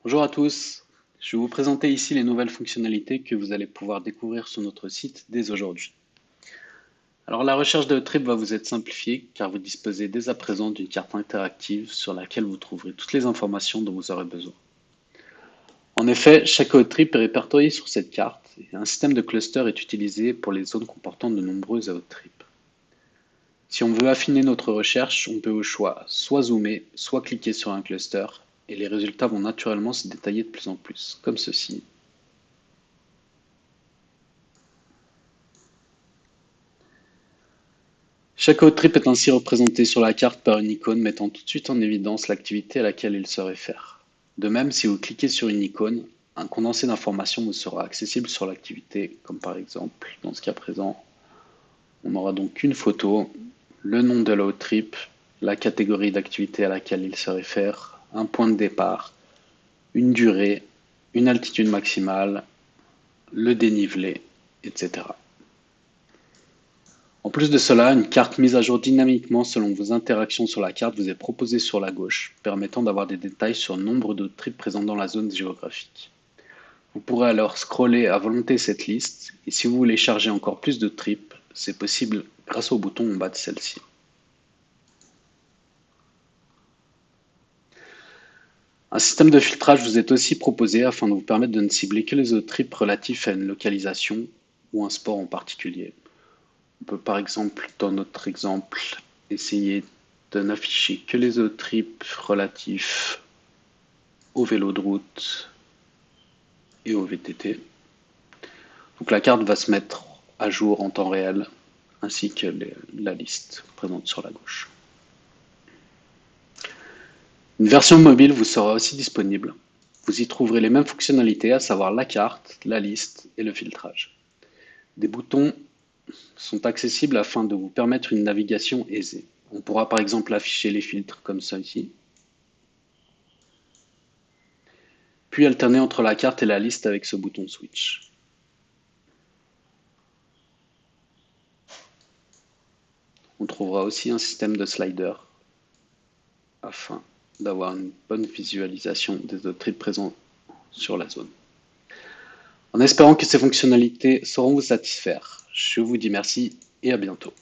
Bonjour à tous, je vais vous présenter ici les nouvelles fonctionnalités que vous allez pouvoir découvrir sur notre site dès aujourd'hui. Alors la recherche de trip va vous être simplifiée car vous disposez dès à présent d'une carte interactive sur laquelle vous trouverez toutes les informations dont vous aurez besoin. En effet, chaque trip est répertorié sur cette carte et un système de cluster est utilisé pour les zones comportant de nombreux trips. Si on veut affiner notre recherche, on peut au choix soit zoomer, soit cliquer sur un cluster et les résultats vont naturellement se détailler de plus en plus, comme ceci. Chaque trip est ainsi représenté sur la carte par une icône mettant tout de suite en évidence l'activité à laquelle il se réfère. De même, si vous cliquez sur une icône, un condensé d'informations vous sera accessible sur l'activité, comme par exemple, dans ce cas présent, on aura donc une photo, le nom de la trip, la catégorie d'activité à laquelle il se réfère, un point de départ, une durée, une altitude maximale, le dénivelé, etc. En plus de cela, une carte mise à jour dynamiquement selon vos interactions sur la carte vous est proposée sur la gauche, permettant d'avoir des détails sur le nombre de trips présents dans la zone géographique. Vous pourrez alors scroller à volonté cette liste, et si vous voulez charger encore plus de trips, c'est possible grâce au bouton en bas de celle-ci. Un système de filtrage vous est aussi proposé afin de vous permettre de ne cibler que les trips relatifs à une localisation ou un sport en particulier. On peut par exemple, dans notre exemple, essayer de n'afficher que les trips relatifs au vélo de route et au VTT. Donc la carte va se mettre à jour en temps réel, ainsi que la liste présente sur la gauche. Une version mobile vous sera aussi disponible. Vous y trouverez les mêmes fonctionnalités, à savoir la carte, la liste et le filtrage. Des boutons sont accessibles afin de vous permettre une navigation aisée. On pourra par exemple afficher les filtres comme ceci, puis alterner entre la carte et la liste avec ce bouton switch. On trouvera aussi un système de slider afin d'avoir une bonne visualisation des autres trips présents sur la zone. En espérant que ces fonctionnalités sauront vous satisfaire, je vous dis merci et à bientôt.